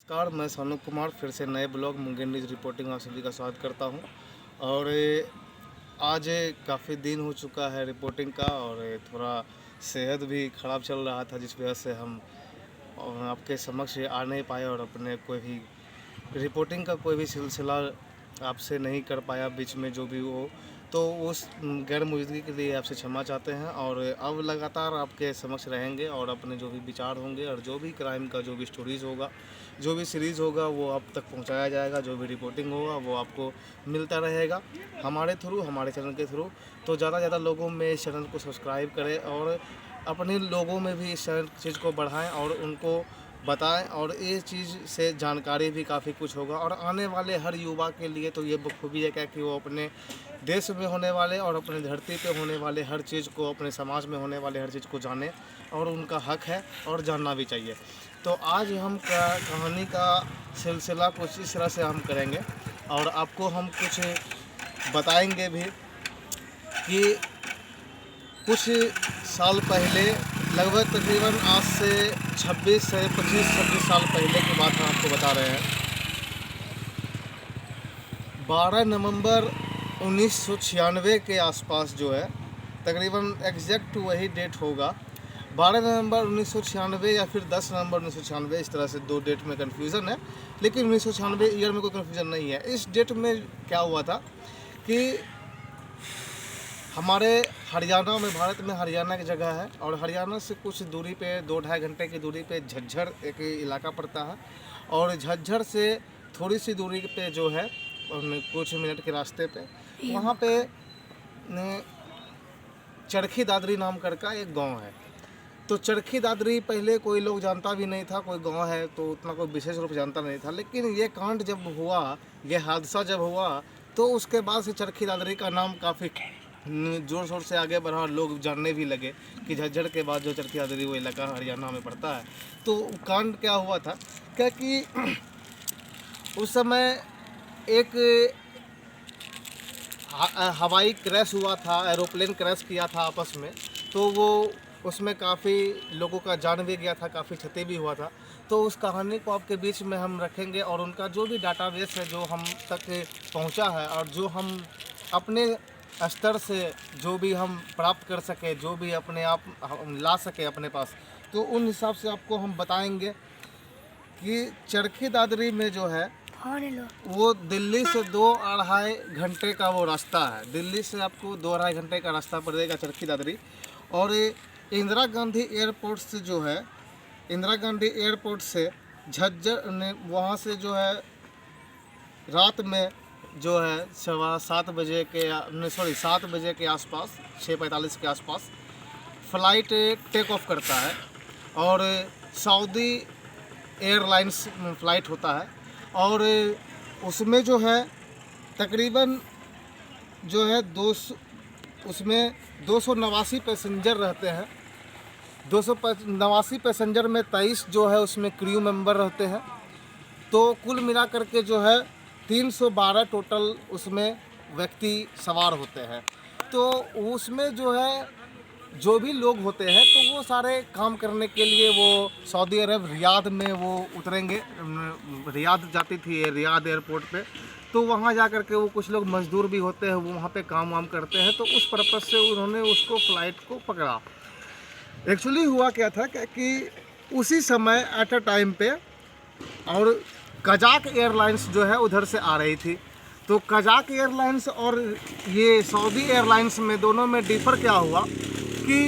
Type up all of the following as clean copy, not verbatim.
नमस्कार, मैं सोनू कुमार फिर से नए ब्लॉग मुंगेर न्यूज़ रिपोर्टिंग आप सभी का स्वागत करता हूं। और आज काफ़ी दिन हो चुका है रिपोर्टिंग का, और थोड़ा सेहत भी ख़राब चल रहा था, जिस वजह से हम आपके समक्ष आ नहीं पाए और अपने कोई भी रिपोर्टिंग का कोई भी सिलसिला आपसे नहीं कर पाया बीच में जो भी हो। तो उस गैर मौजूदगी के लिए आपसे क्षमा चाहते हैं, और अब लगातार आपके समक्ष रहेंगे और अपने जो भी विचार होंगे और जो भी क्राइम का जो भी स्टोरीज़ होगा, जो भी सीरीज़ होगा, वो आप तक पहुंचाया जाएगा। जो भी रिपोर्टिंग होगा वो आपको मिलता रहेगा हमारे थ्रू, हमारे चैनल के थ्रू। तो ज़्यादा से ज़्यादा लोगों में इस चैनल को सब्सक्राइब करें और अपने लोगों में भी इस चीज़ को बढ़ाएं और उनको बताएं, और ये चीज़ से जानकारी भी काफ़ी कुछ होगा। और आने वाले हर युवा के लिए तो ये बखूबी है क्या कि वो अपने देश में होने वाले और अपने धरती पे होने वाले हर चीज़ को, अपने समाज में होने वाले हर चीज़ को जाने, और उनका हक है और जानना भी चाहिए। तो आज हम कहानी का सिलसिला कुछ इस तरह से हम करेंगे, और आपको हम कुछ बताएंगे भी कि कुछ साल पहले, लगभग तकरीबन आज से 26 से 25-26 साल पहले की बात हम आपको बता रहे हैं। 12 नवंबर 1996 के आसपास जो है, तकरीबन एग्जैक्ट वही डेट होगा, 12 नवंबर 1996 या फिर 10 नवंबर 1996, इस तरह से दो डेट में कन्फ्यूज़न है, लेकिन 1996 ईयर में कोई कन्फ्यूज़न नहीं है। इस डेट में क्या हुआ था कि हमारे हरियाणा में, भारत में हरियाणा की जगह है, और हरियाणा से कुछ दूरी पे, 2-2.5 घंटे की दूरी पे झज्जर एक इलाका पड़ता है, और झज्जर से थोड़ी सी दूरी पे जो है, कुछ मिनट के रास्ते पे, वहाँ पे चरखी दादरी नाम का एक गांव है। तो चरखी दादरी पहले कोई लोग जानता भी नहीं था, कोई गांव है तो उतना कोई विशेष रूप से जानता नहीं था। लेकिन ये कांड जब हुआ, ये हादसा जब हुआ, तो उसके बाद से चरखी दादरी का नाम काफ़ी ज़ोर शोर से आगे बढ़ा, और लोग जानने भी लगे कि झज्जर के बाद जो चरखी दादरी वो इलाका हरियाणा में पड़ता है। तो कांड क्या हुआ था क्या कि उस समय एक हवाई क्रैश हुआ था, एरोप्लेन क्रैश किया था आपस में। तो वो उसमें काफ़ी लोगों का जान भी गया था, काफ़ी क्षति भी हुआ था। तो उस कहानी को आपके बीच में हम रखेंगे, और उनका जो भी डाटाबेस है जो हम तक पहुंचा है, और जो हम अपने स्तर से जो भी हम प्राप्त कर सके, जो भी अपने आप हम ला सके अपने पास, तो उन हिसाब से आपको हम बताएंगे कि चरखी दादरी में जो है वो दिल्ली से 2-2.5 घंटे का वो रास्ता है। दिल्ली से आपको 2-2.5 घंटे का रास्ता पड़ेगा चरखी दादरी। और इंदिरा गांधी एयरपोर्ट से जो है, इंदिरा गांधी एयरपोर्ट से झज्जर ने, वहाँ से जो है रात में जो है 7:15 बजे के, 7 बजे के आसपास, 6:45 के आसपास फ़्लाइट टेक ऑफ करता है, और सऊदी एयरलाइंस फ़्लाइट होता है। और उसमें जो है तकरीबन जो है 200, उसमें 289 पैसेंजर रहते हैं। 289 पैसेंजर में 23 जो है उसमें क्रू मेंबर रहते हैं। तो कुल मिला करके जो है 312 टोटल उसमें व्यक्ति सवार होते हैं। तो उसमें जो है जो भी लोग होते हैं, तो वो सारे काम करने के लिए वो सऊदी अरब रियाद में वो उतरेंगे। रियाद जाती थी रियाद एयरपोर्ट पे, तो वहाँ जा कर के वो कुछ लोग मज़दूर भी होते हैं, वो वहाँ पे काम वाम करते हैं। तो उस पर्पज़ से उन्होंने उसको फ़्लाइट को पकड़ा। एक्चुअली हुआ क्या था कि उसी समय एट अ टाइम पे, और कजाक एयरलाइंस जो है उधर से आ रही थी। तो कजाक एयरलाइंस और ये सऊदी एयरलाइंस में, दोनों में डिफ़र क्या हुआ कि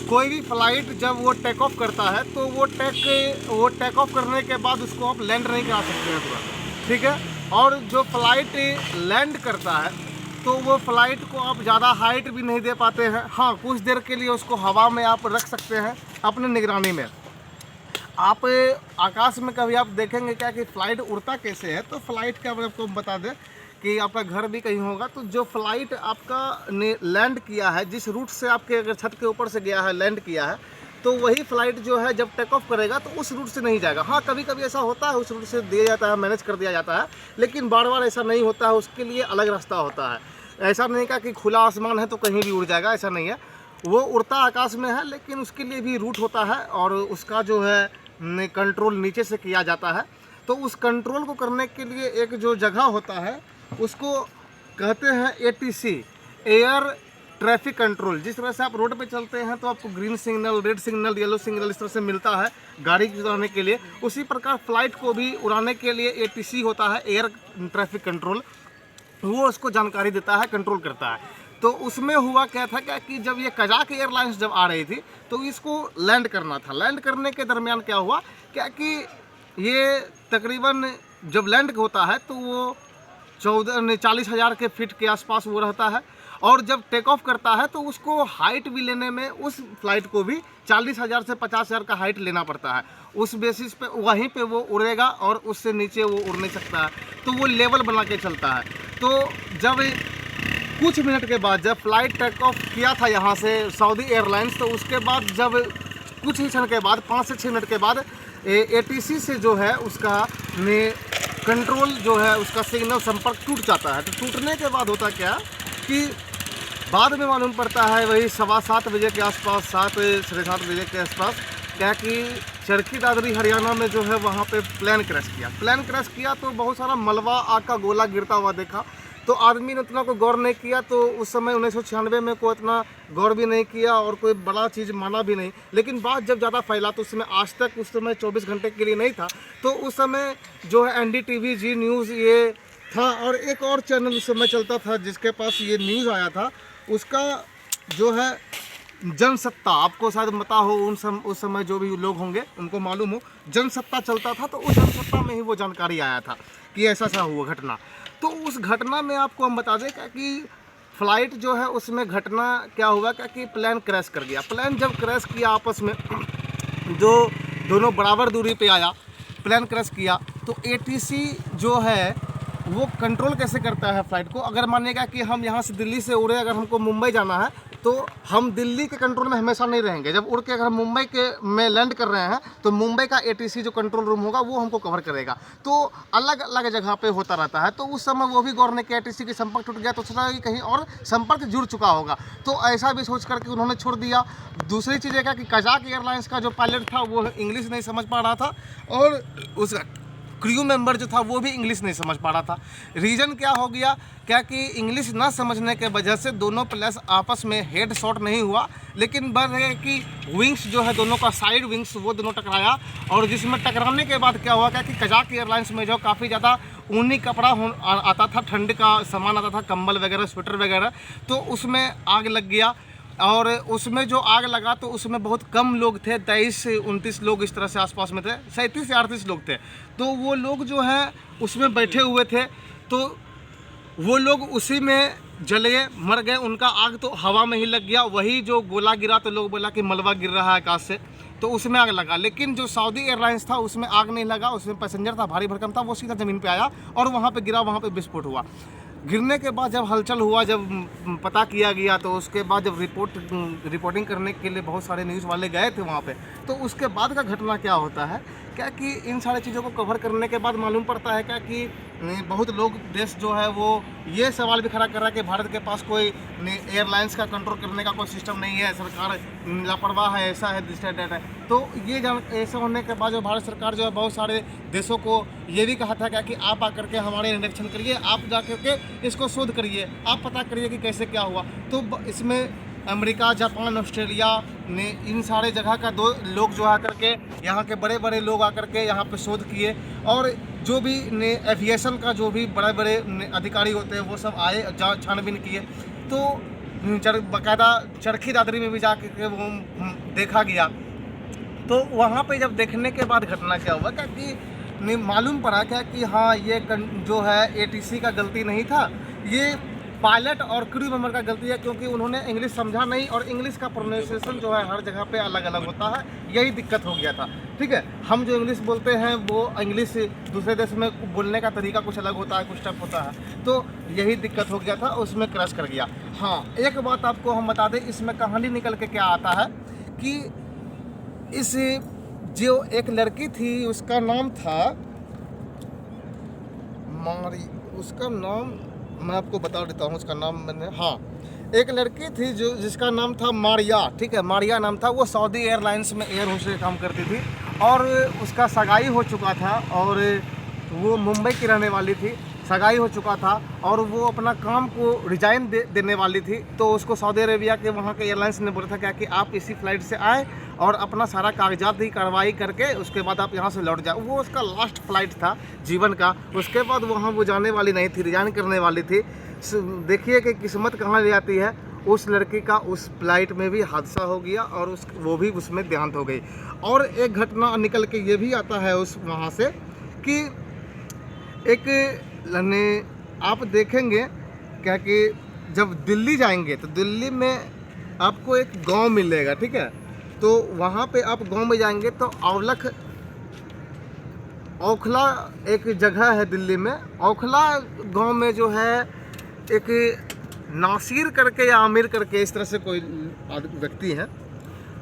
कोई भी फ़्लाइट जब वो टेक ऑफ करता है, तो वो टेक ऑफ करने के बाद उसको आप लैंड नहीं करा सकते हैं तुरंत, ठीक है। और जो फ़्लाइट लैंड करता है, तो वो फ़्लाइट को आप ज़्यादा हाइट भी नहीं दे पाते हैं। हाँ, कुछ देर के लिए उसको हवा में आप रख सकते हैं अपने निगरानी में। आप आकाश में कभी आप देखेंगे क्या कि फ़्लाइट उड़ता कैसे है, तो फ़्लाइट का मैं आपको बता दें कि आपका घर भी कहीं होगा, तो जो फ़्लाइट आपका ने लैंड किया है, जिस रूट से आपके अगर छत के ऊपर से गया है, लैंड किया है, तो वही फ़्लाइट जो है जब टेक ऑफ करेगा तो उस रूट से नहीं जाएगा। हाँ, कभी कभी ऐसा होता है, उस रूट से दिया जाता है, मैनेज कर दिया जाता है, लेकिन बार बार ऐसा नहीं होता है, उसके लिए अलग रास्ता होता है। ऐसा नहीं का कि खुला आसमान है तो कहीं भी उड़ जाएगा, ऐसा नहीं है। वो उड़ता आकाश में है, लेकिन उसके लिए भी रूट होता है, और उसका जो है कंट्रोल नीचे से किया जाता है। तो उस कंट्रोल को करने के लिए एक जो जगह होता है उसको कहते हैं ATC, एयर ट्रैफिक कंट्रोल। जिस तरह से आप रोड पे चलते हैं तो आपको green signal, red signal, yellow signal इस तरह से मिलता है गाड़ी की उड़ाने के लिए, उसी प्रकार फ्लाइट को भी उड़ाने के लिए ATC होता है, एयर ट्रैफिक कंट्रोल। वो उसको जानकारी देता है, कंट्रोल करता है। तो उसमें हुआ क्या था कि जब ये कजाक एयरलाइंस जब आ रही थी तो इसको लैंड करना था। लैंड करने के दरमियान क्या हुआ कि ये तकरीबन जब लैंड होता है तो वो 40,000 के फीट के आसपास वो रहता है, और जब टेक ऑफ करता है तो उसको हाइट भी लेने में उस फ्लाइट को भी 40,000 से 50,000 का हाइट लेना पड़ता है। उस बेसिस पे वहीं पे वो उड़ेगा और उससे नीचे वो उड़ नहीं सकता है, तो वो लेवल बना के चलता है। तो जब कुछ मिनट के बाद जब फ्लाइट टेक ऑफ किया था यहाँ से सऊदी एयरलाइंस, तो उसके बाद जब कुछ ही क्षण के बाद 5 से 6 मिनट के बाद ATC से जो है उसका कंट्रोल जो है उसका सिग्नल संपर्क टूट जाता है। तो टूटने के बाद होता क्या कि बाद में मालूम पड़ता है वही 7:15 बजे के आसपास, 7 साढ़े 7 बजे के आसपास, क्या कि चरखी दादरी हरियाणा में जो है वहाँ पे प्लेन क्रैश किया। प्लेन क्रैश किया तो बहुत सारा मलबा, आग का गोला गिरता हुआ देखा। तो आदमी ने उतना को गौर नहीं किया। तो उस समय 1996 में कोई इतना गौर भी नहीं किया और कोई बड़ा चीज़ माना भी नहीं। लेकिन बात जब ज़्यादा फैला तो उसमें आज तक उस समय 24 घंटे के लिए नहीं था। तो उस समय जो है NDTV, जी न्यूज़ ये था, और एक और चैनल उस समय चलता था जिसके पास ये न्यूज़ आया था, उसका जो है जनसत्ता, आपको शायद पता हो, उस समय जो भी लोग होंगे उनको मालूम हो, जनसत्ता चलता था। तो उस जनसत्ता में ही वो जानकारी आया था कि ऐसा सा हुआ घटना। तो उस घटना में आपको हम बता दें कि फ़्लाइट जो है उसमें घटना क्या हुआ कि प्लेन क्रैश कर गया। प्लेन जब क्रैश किया आपस में, जो दोनों बराबर दूरी पे आया, प्लेन क्रैश किया, तो ATC जो है वो कंट्रोल कैसे करता है फ्लाइट को। अगर मानिएगा कि हम यहाँ से दिल्ली से उड़े, अगर हमको मुंबई जाना है तो हम दिल्ली के कंट्रोल में हमेशा नहीं रहेंगे। जब उड़ के अगर हम मुंबई के में लैंड कर रहे हैं तो मुंबई का ATC जो कंट्रोल रूम होगा वो हमको कवर करेगा। तो अलग अलग जगह पे होता रहता है। तो उस समय वो भी गौर ने कि ATC की संपर्क टूट गया, तो सोचा कि कहीं और संपर्क जुड़ चुका होगा, तो ऐसा भी सोच करके उन्होंने छोड़ दिया। दूसरी चीज़ है कि कजाक एयरलाइंस का जो पायलट था वो इंग्लिश नहीं समझ पा रहा था, और उसका क्रू मेंबर जो था वो भी इंग्लिश नहीं समझ पा रहा था। रीज़न क्या हो गया कि इंग्लिश ना समझने के वजह से दोनों प्लेस आपस में हेड शॉट नहीं हुआ, लेकिन बात है कि विंग्स जो है दोनों का साइड विंग्स वो दोनों टकराया। और जिसमें टकराने के बाद क्या हुआ कि कजाक एयरलाइंस में जो काफ़ी ज़्यादा ऊनी कपड़ा आता था, ठंड का सामान आता था, कंबल वगैरह, स्वेटर वगैरह, तो उसमें आग लग गया। और उसमें जो आग लगा तो उसमें बहुत कम लोग थे, 23 से 29 लोग इस तरह से आसपास में थे, 37 से 38 लोग थे। तो वो लोग जो हैं उसमें बैठे हुए थे, तो वो लोग उसी में जले मर गए। उनका आग तो हवा में ही लग गया। वही जो गोला गिरा तो लोग बोला कि मलबा गिर रहा है आकाश से, तो उसमें आग लगा। लेकिन जो सऊदी एयरलाइंस था उसमें आग नहीं लगा, उसमें पैसेंजर था, भारी भरकम था, वो सीधा ज़मीन पे आया और वहाँ पे गिरा, वहाँ पे विस्फोट हुआ। गिरने के बाद जब हलचल हुआ, जब पता किया गया, तो उसके बाद जब रिपोर्टिंग करने के लिए बहुत सारे न्यूज़ वाले गए थे वहाँ पे, तो उसके बाद का घटना क्या होता है कि इन सारी चीज़ों को कवर करने के बाद मालूम पड़ता है कि बहुत लोग, देश जो है वो ये सवाल भी खड़ा कर रहा है कि भारत के पास कोई एयरलाइंस का कंट्रोल करने का कोई सिस्टम नहीं है, सरकार लापरवाह है, ऐसा है, दिस डेट है। तो ये ऐसा होने के बाद जो भारत सरकार जो है बहुत सारे देशों को ये भी कहा था कि आप आकर के हमारे निरीक्षण करिए, आप जा करके इसको शोध करिए, आप पता करिए कि कैसे क्या हुआ। तो इसमें अमेरिका, जापान, ऑस्ट्रेलिया ने इन सारे जगह का लोग जो आकर के, यहाँ के बड़े बड़े लोग आकर के यहाँ पे शोध किए, और जो भी एविएशन का जो भी बड़े बड़े अधिकारी होते हैं वो सब आए, छानबीन किए। तो बाकायदा चरखी दादरी में भी जा के वो देखा गया। तो वहाँ पे जब देखने के बाद घटना क्या हुआ कि मालूम पड़ा कि हाँ, ये जो है ATC का गलती नहीं था, ये पायलट और क्रू मेंबर का गलती है, क्योंकि उन्होंने इंग्लिश समझा नहीं, और इंग्लिश का प्रोनाउंसिएशन जो है हर जगह पे अलग अलग होता है, यही दिक्कत हो गया था। ठीक है, हम जो इंग्लिश बोलते हैं वो इंग्लिश दूसरे देश में बोलने का तरीका कुछ अलग होता है, कुछ टफ होता है, तो यही दिक्कत हो गया था, उसमें क्रैश कर गया। हाँ, एक बात आपको हम बता दें, इसमें कहानी निकल के क्या आता है कि इस जो एक लड़की थी उसका नाम था उसका नाम मैं आपको बता देता हूँ, उसका नाम मैंने, हाँ, एक लड़की थी जिसका नाम था मारिया। ठीक है, मारिया नाम था। वो सऊदी एयरलाइंस में एयर होस्टेस काम करती थी, और उसका सगाई हो चुका था और वो मुंबई की रहने वाली थी, सगाई हो चुका था और वो अपना काम को रिजाइन देने वाली थी। तो उसको सऊदी अरेबिया के वहाँ के एयरलाइंस ने बोला था क्या कि आप इसी फ्लाइट से आए और अपना सारा कागजात ही कार्रवाई करके उसके बाद आप यहाँ से लौट जाओ। वो उसका लास्ट फ्लाइट था जीवन का, उसके बाद वहाँ वो जाने वाली नहीं थी, रिजाइन करने वाली थी। देखिए कि किस्मत कहाँ ले आती है। उस लड़की का उस फ्लाइट में भी हादसा हो गया और वो भी उसमें देहांत हो गई। और एक घटना निकल के ये भी आता है उस वहाँ से कि एक आप देखेंगे क्या कि जब दिल्ली जाएंगे तो दिल्ली में आपको एक गांव मिलेगा, ठीक है। तो वहाँ पे आप गांव में जाएंगे तो औखला एक जगह है दिल्ली में। औखला गांव में जो है एक नासिर करके या आमिर करके इस तरह से कोई व्यक्ति है।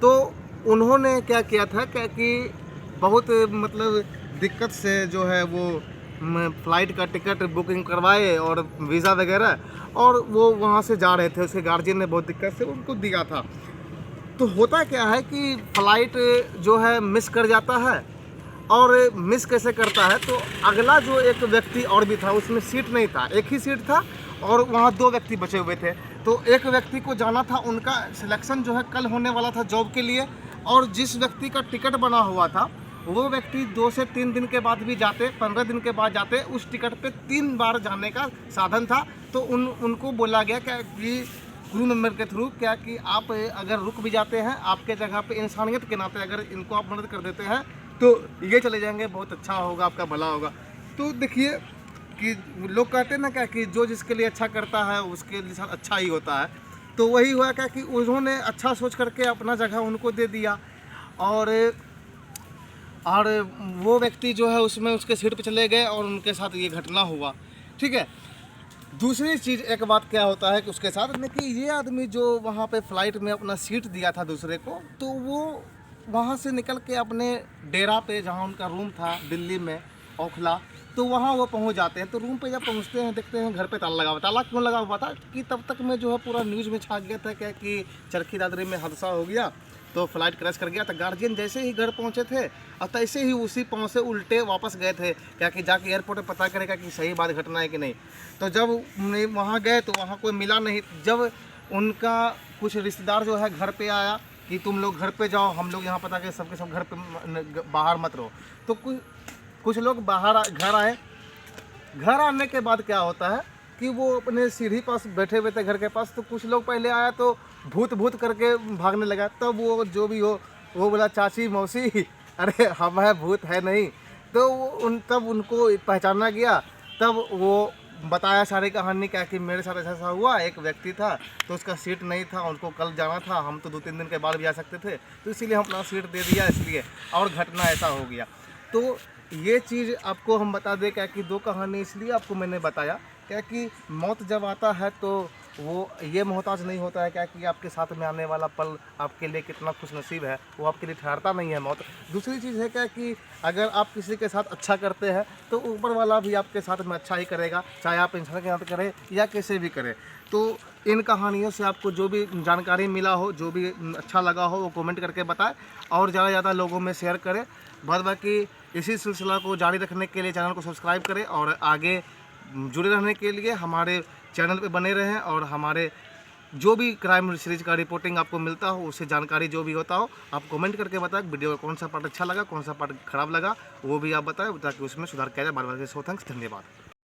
तो उन्होंने क्या किया था क्या कि बहुत मतलब दिक्कत से जो है वो फ़्लाइट का टिकट बुकिंग करवाए और वीज़ा वगैरह, और वो वहाँ से जा रहे थे। उसके गार्जियन ने बहुत दिक्कत से उनको दिया था। तो होता क्या है कि फ़्लाइट जो है मिस कर जाता है, और मिस कैसे करता है तो अगला जो एक व्यक्ति और भी था उसमें सीट नहीं था, एक ही सीट था और वहाँ 2 व्यक्ति बचे हुए थे। तो एक व्यक्ति को जाना था, उनका सिलेक्शन जो है कल होने वाला था जॉब के लिए, और जिस व्यक्ति का टिकट बना हुआ था वो व्यक्ति 2 से 3 दिन के बाद भी जाते, 15 दिन के बाद जाते, उस टिकट पे 3 बार जाने का साधन था। तो उनको बोला गया क्या कि क्रू मेंबर के थ्रू क्या कि आप अगर रुक भी जाते हैं आपके जगह पे इंसानियत के नाते अगर इनको आप मदद कर देते हैं तो ये चले जाएंगे, बहुत अच्छा होगा, आपका भला होगा। तो देखिए कि लोग कहते हैं ना क्या कि जो जिसके लिए अच्छा करता है उसके लिए साथ अच्छा ही होता है। तो वही हुआ क्या कि उन्होंने अच्छा सोच करके अपना जगह उनको दे दिया, और वो व्यक्ति जो है उसमें उसके सीट पे चले गए और उनके साथ ये घटना हुआ, ठीक है। दूसरी चीज़ एक बात क्या होता है कि उसके साथ में कि ये आदमी जो वहाँ पे फ़्लाइट में अपना सीट दिया था दूसरे को, तो वो वहाँ से निकल के अपने डेरा पे जहाँ उनका रूम था दिल्ली में औखला, तो वहाँ वो पहुँच जाते हैं। तो रूम पे जब पहुँचते हैं देखते हैं घर पे ताला लगा हुआ। ताला क्यों लगा हुआ था कि तब तक में जो है पूरा न्यूज़ में छा गया था क्या कि चरखी दादरी में हादसा हो गया, तो फ्लाइट क्रैश कर गया। तो गार्जियन जैसे ही घर पहुँचे थे और तैसे ही उसी पाँव से उल्टे वापस गए थे क्या कि जाके एयरपोर्ट पर पता करेगा कि सही बात घटना है कि नहीं। तो जब वहाँ गए तो वहाँ कोई मिला नहीं। जब उनका कुछ रिश्तेदार जो है घर पे आया कि तुम लोग घर पे जाओ, हम लोग यहाँ पता कि सबके सब घर पे बाहर मत रहो। तो कुछ लोग घर आए। घर आने के बाद क्या होता है कि वो अपने सीढ़ी पास बैठे हुए थे घर के पास। तो कुछ लोग पहले आया तो भूत करके भागने लगा। तब वो जो भी हो वो बोला चाची मौसी अरे हम है भूत है नहीं। तो तब उनको पहचाना गया। तब वो बताया सारी कहानी क्या कि मेरे साथ ऐसा हुआ, एक व्यक्ति था तो उसका सीट नहीं था, उनको कल जाना था, हम तो 2-3 दिन के बाद भी आ सकते थे, तो इसीलिए हम अपना सीट दे दिया इसलिए, और घटना ऐसा हो गया। तो ये चीज़ आपको हम बता दें क्या कि 2 कहानी इसलिए आपको मैंने बताया क्या कि मौत जब आता है तो वो ये मोहताज नहीं होता है क्या कि आपके साथ में आने वाला पल आपके लिए कितना खुश नसीब है, वो आपके लिए ठहरता नहीं है मौत। दूसरी चीज़ है क्या कि अगर आप किसी के साथ अच्छा करते हैं तो ऊपर वाला भी आपके साथ में अच्छा ही करेगा, चाहे आप इंसान के साथ करें या कैसे भी करें। तो इन कहानियों से आपको जो भी जानकारी मिला हो, जो भी अच्छा लगा हो, वो कमेंट करके बताएं और ज़्यादा से ज़्यादा लोगों में शेयर करें। बाद बाकी इसी सिलसिला को जारी रखने के लिए चैनल को सब्सक्राइब करें और आगे जुड़े रहने के लिए हमारे चैनल पे बने रहें, और हमारे जो भी क्राइम सीरीज का रिपोर्टिंग आपको मिलता हो, उससे जानकारी जो भी होता हो आप कमेंट करके बताएं। वीडियो का कौन सा पार्ट अच्छा लगा, कौन सा पार्ट खराब लगा, वो भी आप बताएं ताकि उसमें सुधार किया जाए। बार बार सो थैंक्स, धन्यवाद।